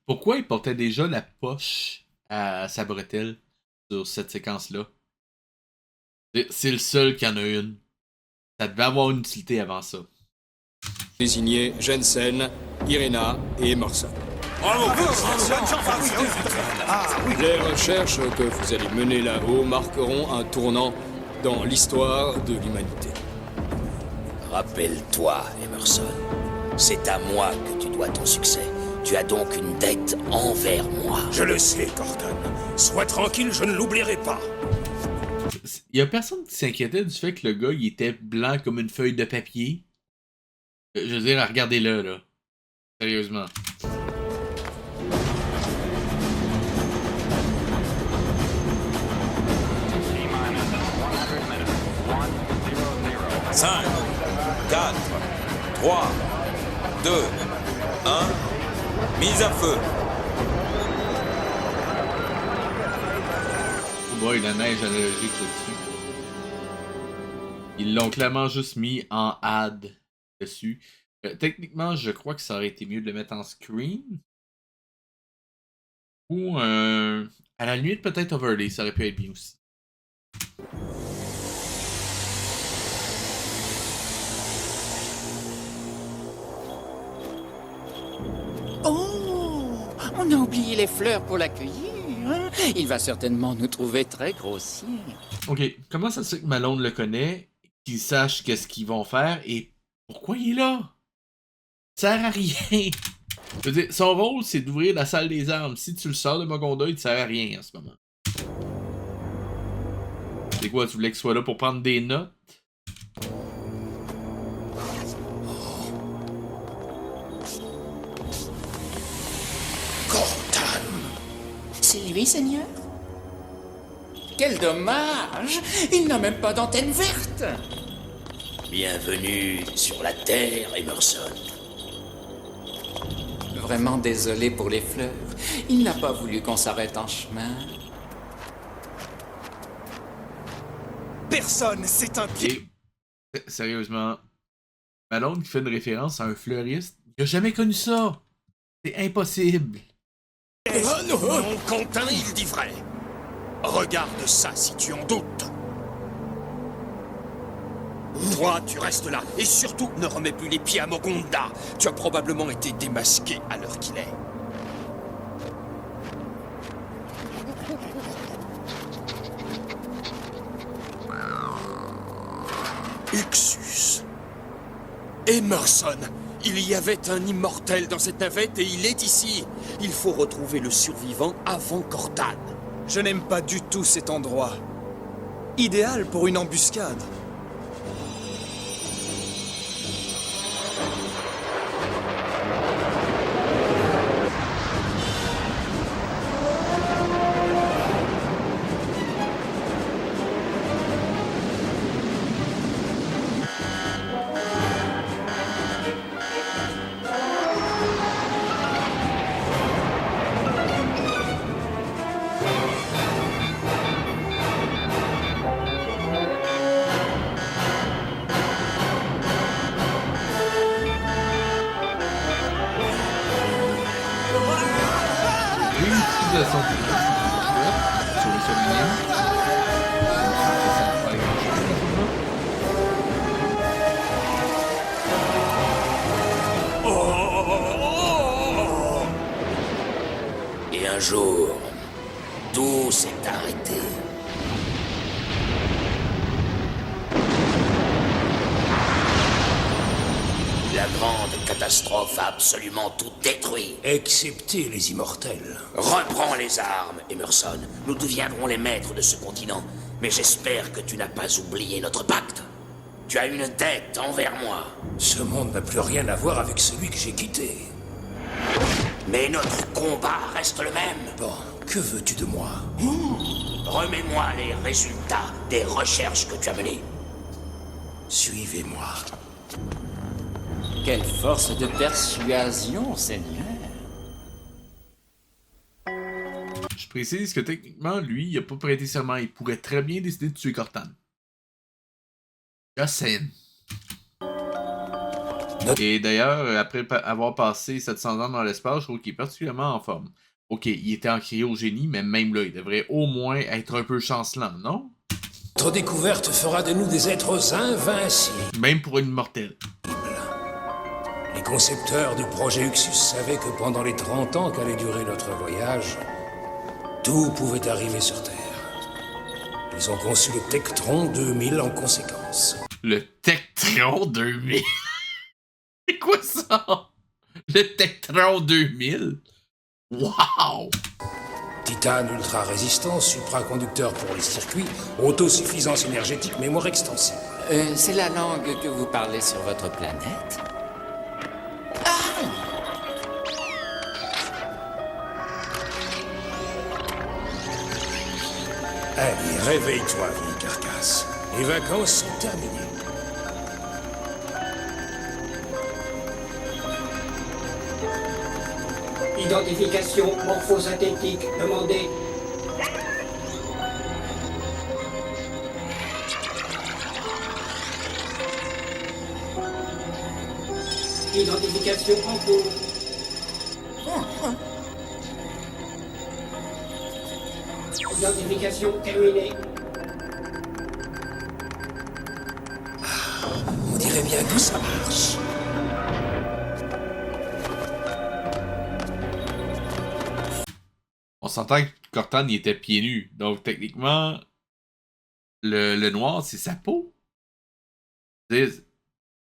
Pourquoi il portait déjà la poche à sa bretelle sur cette séquence-là? C'est le seul qui en a une. Ça devait avoir une utilité avant ça. désigné Jensen, Irina et Emerson. Les recherches que vous allez mener là-haut marqueront un tournant dans l'histoire de l'humanité. Rappelle-toi, Emerson, c'est à moi que tu dois ton succès. Tu as donc une dette envers moi. Je le sais, Cortana. Sois tranquille, je ne l'oublierai pas. Il y a personne qui s'inquiétait du fait que le gars, il était blanc comme une feuille de papier. Je veux dire, regardez-le, là. Sérieusement. Cinq, 4, 3, 2, 1, mise à feu. Oh boy, la neige analogique là-dessus. Ils l'ont clairement juste mis en ad dessus. Techniquement, je crois que ça aurait été mieux de le mettre en screen. Ou à la limite, peut-être overlay, ça aurait pu être bien aussi. Oh, on a oublié les fleurs pour l'accueillir. Hein? Il va certainement nous trouver très grossiers. Ok, comment ça se fait que Malone le connaît, qu'il sache qu'est-ce qu'ils vont faire et pourquoi il est là? Ça sert à rien. Je veux dire, son rôle, c'est d'ouvrir la salle des armes. Si tu le sors de Mogonda, il te sert à rien en ce moment. C'est quoi, tu voulais qu'il soit là pour prendre des notes? C'est lui, Seigneur? Quel dommage! Il n'a même pas d'antenne verte! Bienvenue sur la Terre, Emerson. Vraiment désolé pour les fleurs. Il n'a pas voulu qu'on s'arrête en chemin. Personne, c'est un pied. Sérieusement, Malone qui fait une référence à un fleuriste, il a jamais connu ça. C'est impossible. Oh non, mon Quentin, il dit vrai. Regarde ça si tu en doutes. Toi, tu restes là. Et surtout, ne remets plus les pieds à Mogonda. Tu as probablement été démasqué à l'heure qu'il est. Uxus. Emerson. Il y avait un immortel dans cette navette et il est ici. Il faut retrouver le survivant avant Cortana. Je n'aime pas du tout cet endroit. Idéal pour une embuscade. Et un jour, tout s'est arrêté. La grande catastrophe a absolument tout détruit. Excepté les immortels. Reprends les armes, Emerson. Nous deviendrons les maîtres de ce continent. Mais j'espère que tu n'as pas oublié notre pacte. Tu as une dette envers moi. Ce monde n'a plus rien à voir avec celui que j'ai quitté. Mais notre combat reste le même. Bon, que veux-tu de moi? Remets-moi les résultats des recherches que tu as menées. Suivez-moi. Quelle force de persuasion, Seigneur! Je précise que techniquement, lui, il a pas prêté serment. Il pourrait très bien décider de tuer Cortana. Yassine. Et d'ailleurs, après avoir passé 700 ans dans l'espace, je trouve qu'il est particulièrement en forme. Ok, il était en cryogénie, mais même là, il devrait au moins être un peu chancelant, non? Notre découverte fera de nous des êtres invincibles. Même pour une mortelle. Les concepteurs du projet Uxus savaient que pendant les 30 ans qu'allait durer notre voyage, tout pouvait arriver sur Terre. Ils ont conçu le Tektron 2000 en conséquence. Le Tektron 2000? C'est quoi ça? Le Tektron 2000? Wow! Titane ultra résistant, supraconducteur pour les circuits, autosuffisance énergétique, mémoire extensible. C'est la langue que vous parlez sur votre planète? Allez, réveille-toi, vieille carcasse. Les vacances sont terminées. Identification morphosynthétique demandée. Identification en cours. Identification terminée. On dirait bien que ça marche. On s'entend que Cortana, il était pieds nus. Donc, techniquement, le noir, c'est sa peau. C'est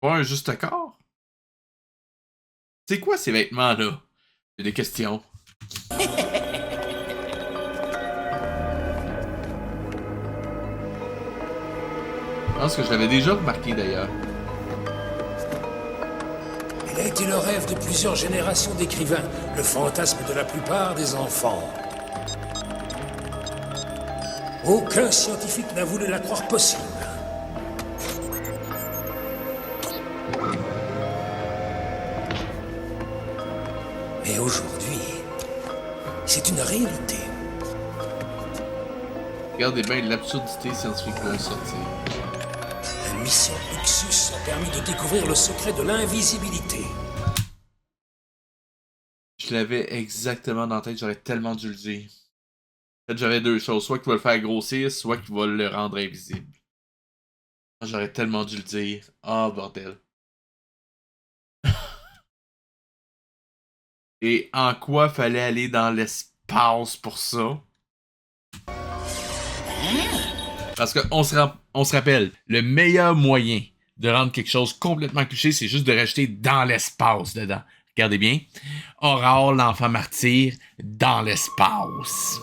pas un juste corps. C'est quoi ces vêtements-là? J'ai des questions. Je pense que je l'avais déjà remarqué d'ailleurs. Il a été le rêve de plusieurs générations d'écrivains, le fantasme de la plupart des enfants. Aucun scientifique n'a voulu la croire possible. Mais aujourd'hui, c'est une réalité. Regardez bien l'absurdité scientifique qui va sortir. La mission Uxus a permis de découvrir le secret de l'invisibilité. Je l'avais exactement dans la tête, j'aurais tellement dû le dire. En fait, j'avais deux choses, soit qu'il va le faire grossir, soit qu'il va le rendre invisible. J'aurais tellement dû le dire. Ah, bordel. Et en quoi fallait aller dans l'espace pour ça? Parce qu'on se rappelle, le meilleur moyen de rendre quelque chose complètement cliché, c'est juste de rajouter dans l'espace dedans. Regardez bien. Aurore, l'enfant martyr, dans l'espace.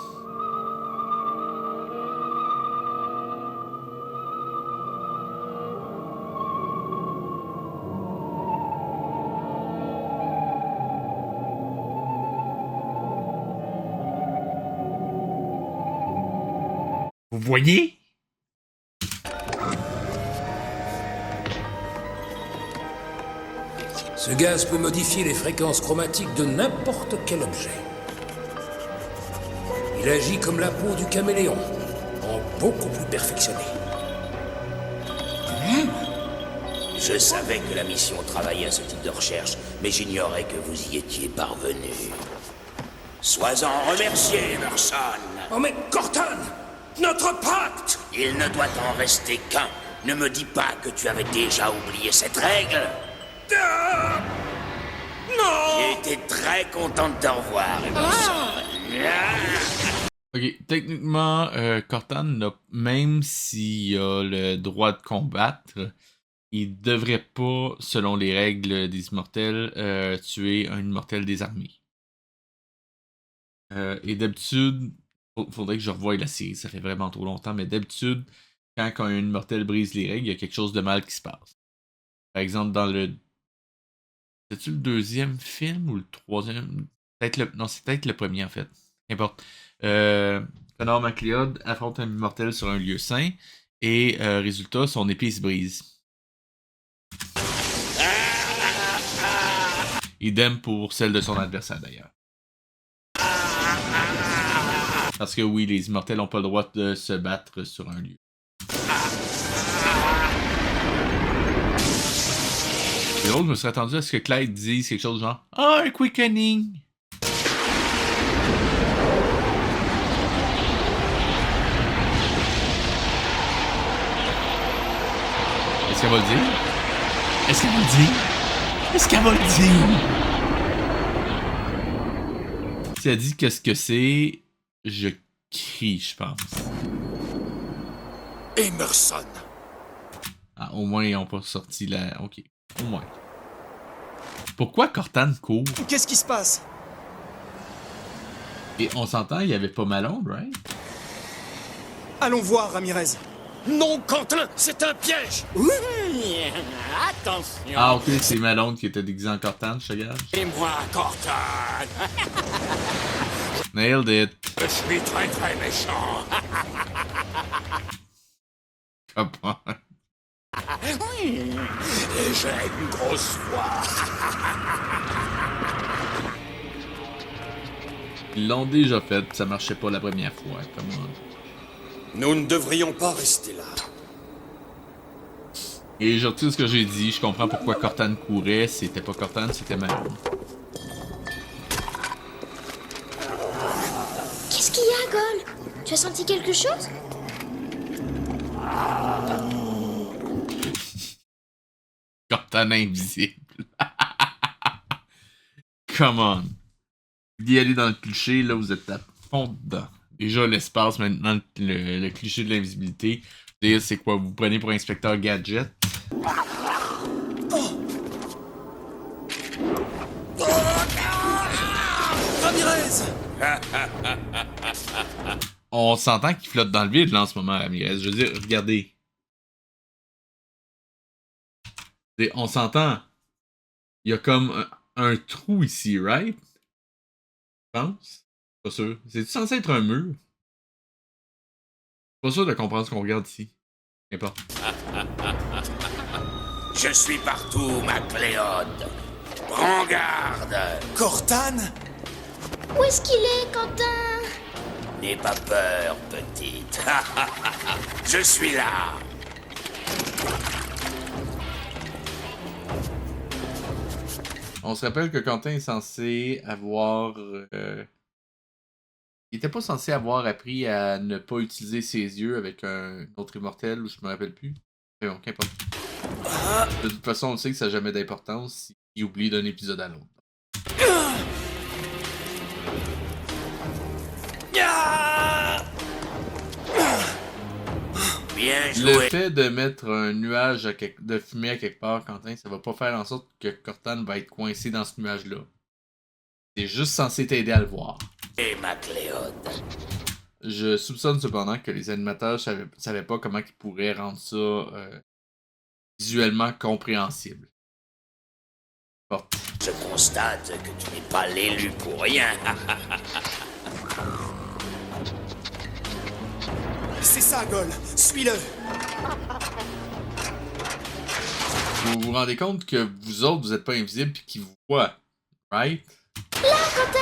Vous voyez? Ce gaz peut modifier les fréquences chromatiques de n'importe quel objet. Il agit comme la peau du caméléon, en beaucoup plus perfectionné. Je savais que la mission travaillait à ce type de recherche, mais j'ignorais que vous y étiez parvenu. Sois-en remercié, Emerson. Oh mais Cortana, notre pacte! Il ne doit en rester qu'un. Ne me dis pas que tu avais déjà oublié cette règle. Non! J'ai été très content de te revoir, Emerson. Ok, techniquement, Cortana, même s'il a le droit de combattre, il devrait pas, selon les règles des immortels, tuer un immortel désarmé. Et d'habitude, faudrait que je revoie la série, ça fait vraiment trop longtemps, mais d'habitude, quand un immortel brise les règles, il y a quelque chose de mal qui se passe. Par exemple, dans le... C'est-tu le deuxième film ou le troisième? Non, c'est peut-être le premier en fait. Qu'importe. Connor MacLeod affronte un immortel sur un lieu saint et résultat, son épée se brise. Idem pour celle de son adversaire d'ailleurs. Parce que oui, les immortels n'ont pas le droit de se battre sur un lieu. C'est drôle, je me serais attendu à ce que Clyde dise quelque chose genre « Ah, un quickening! » Est-ce qu'elle va le dire? Est-ce qu'elle va le dire? Est-ce qu'elle va le dire? Si elle dit qu'est-ce que c'est, je crie, je pense. Emerson. Ah, au moins, ils n'ont pas sorti la... Ok, au moins. Pourquoi Cortana court? Qu'est-ce qui se passe? Et on s'entend, il y avait pas Malone, right? Allons voir, Ramirez. Non, Quentin, c'est un piège! Attention! Ah, ok, c'est Malone qui était déguisé en Cortana, je te gage. Et moi, Cortana. Nailed it. Je suis très très méchant. Come on. Et j'ai une grosse voix. Ils l'ont déjà fait, ça marchait pas la première fois, come on. Nous ne devrions pas rester là. Et je retire ce que j'ai dit, je comprends pourquoi Cortana courait, c'était pas Cortana, c'était Malone. Qu'est-ce qu'il y a, Gol? Tu as senti quelque chose? Cortana invisible. Come on. D'y aller dans le cliché, là, vous êtes à fond dedans. Déjà, l'espace, maintenant, le cliché de l'invisibilité. C'est quoi, vous prenez pour inspecteur Gadget? Ramirez! On s'entend qu'il flotte dans le vide, là, en ce moment, Ramirez. Je veux dire, regardez. On s'entend. Il y a comme un trou ici, right? Je pense. Pas sûr. C'est censé être un mur? Pas sûr de comprendre ce qu'on regarde ici. N'importe. Je suis partout, MacLeod. Prends garde. Cortana? Où est-ce qu'il est, Quentin? N'aie pas peur, petite. Je suis là. On se rappelle que Quentin est censé avoir... Il était pas censé avoir appris à ne pas utiliser ses yeux avec un autre immortel, ou je me rappelle plus. Mais bon, qu'importe. De toute façon, on sait que ça n'a jamais d'importance s'il oublie d'un épisode à l'autre. Bien joué. Le fait de mettre un nuage de fumée à quelque part, Quentin, ça va pas faire en sorte que Cortana va être coincé dans ce nuage-là. C'est juste censé t'aider à le voir. Et MacLeod. Je soupçonne cependant que les animateurs savaient pas comment ils pourraient rendre ça visuellement compréhensible. Bon. Je constate que tu n'es pas l'élu pour rien. C'est ça, Gol. Suis-le. Vous vous rendez compte que vous autres, vous êtes pas invisibles pis qu'ils vous voient, right? Là, Quentin!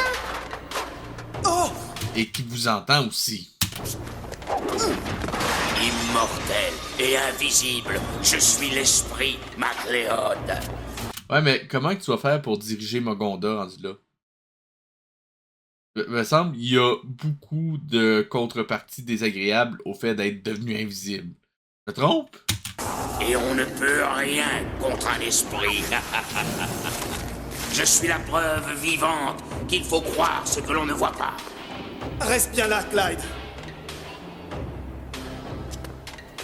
Oh! Et qui vous entend aussi. Immortel et invisible, je suis l'esprit MacLeod. Ouais, mais comment que tu vas faire pour diriger Mogonda rendu là? Il me semble qu'il y a beaucoup de contreparties désagréables au fait d'être devenu invisible. Je me trompe? Et on ne peut rien contre un esprit. Je suis la preuve vivante qu'il faut croire ce que l'on ne voit pas. Reste bien là, Clyde.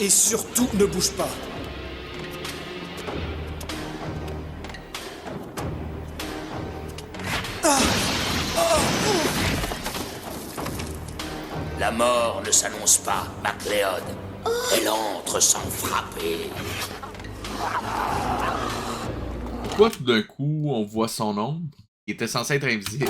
Et surtout, ne bouge pas. La mort ne s'annonce pas, MacLeod. Elle entre sans frapper. Pourquoi tout d'un coup on voit son ombre? Il était censé être invisible.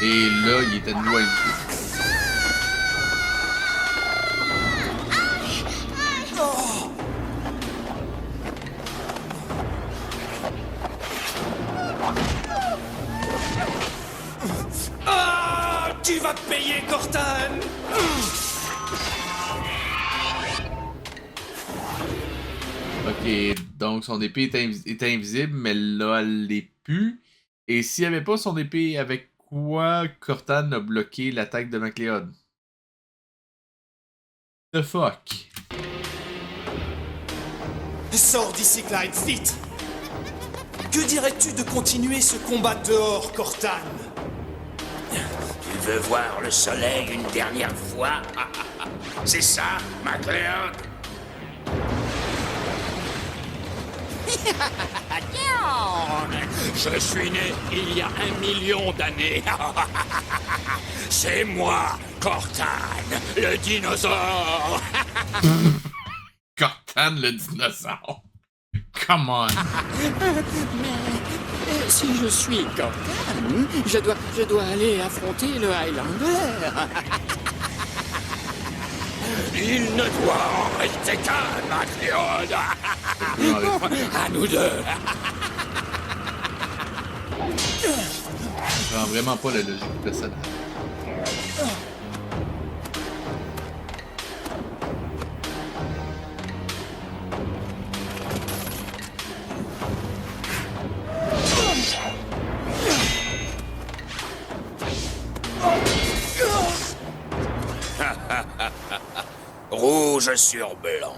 Et là, il était de nouveau invisible. Tu vas payer, Cortana! Ok, donc son épée était invisible, mais là, elle l'est plus. Et s'il n'y avait pas son épée, avec quoi Cortana a bloqué l'attaque de MacLeod? The fuck? Sors d'ici, Clyde, vite! Que dirais-tu de continuer ce combat dehors, Cortana? Il veux voir le soleil une dernière fois? C'est ça, MacLeod? Je suis né il y a 1 million d'années. C'est moi, Cortan, le dinosaure. Cortan, le dinosaure. Come on. Mais si je suis Cortan, je dois aller affronter le Highlander. Il ne doit en rester qu'un, MacLeod. À nous deux. Je comprends vraiment pas la logique de ça. Rouge sur blanc.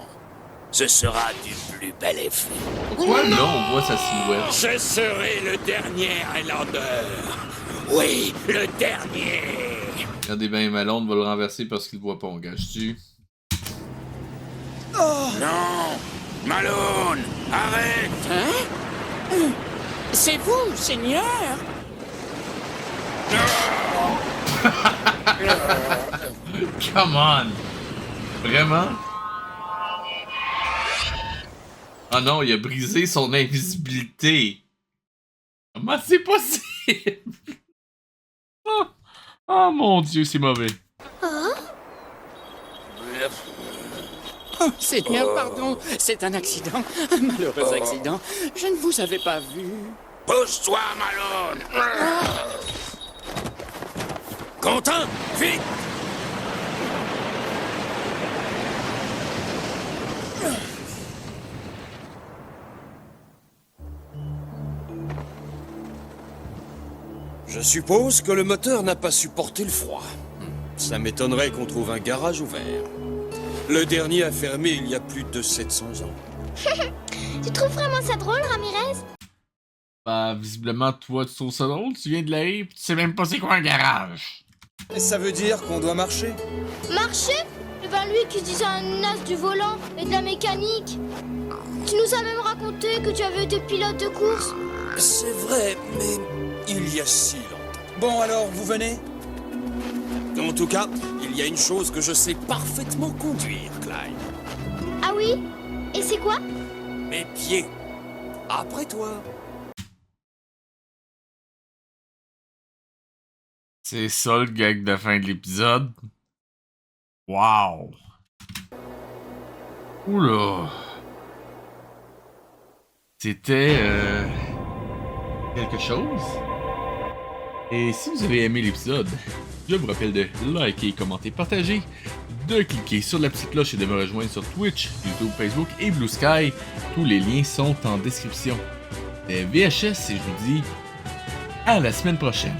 Ce sera du plus bel effet. Pourquoi là on voit sa silhouette? Je serai le dernier Highlander. Oui, le dernier. Regardez bien, Malone va le renverser parce qu'il le voit pas, on gage-tu? Non! Malone! Arrête! Hein? C'est vous, Seigneur? Come on! Vraiment? Ah non, il a brisé son invisibilité. Comment c'est possible? Oh mon Dieu, c'est mauvais. Oh, Seigneur, pardon, c'est un accident, un malheureux accident. Je ne vous avais pas vu. Pousse-toi, Malone! Quentin, vite! Je suppose que le moteur n'a pas supporté le froid. Ça m'étonnerait qu'on trouve un garage ouvert. Le dernier a fermé il y a plus de 700 ans. Tu trouves vraiment ça drôle, Ramirez? Bah, visiblement, toi, tu trouves ça drôle, tu viens de la rire, tu sais même pas c'est quoi un garage. Et ça veut dire qu'on doit marcher? Marcher? Eh ben lui qui se disait un as du volant et de la mécanique. Tu nous as même raconté que tu avais été pilote de course. C'est vrai, mais il y a si longtemps. Bon alors, vous venez? En tout cas, il y a une chose que je sais parfaitement conduire, Clyde. Ah oui? Et c'est quoi? Mes pieds. Après toi. C'est ça le gag de fin de l'épisode. Wow. Oula. C'était quelque chose. Et si vous avez aimé l'épisode, je vous rappelle de liker, commenter, partager, de cliquer sur la petite cloche et de me rejoindre sur Twitch, YouTube, Facebook et Blue Sky. Tous les liens sont en description. C'était VHS et je vous dis à la semaine prochaine.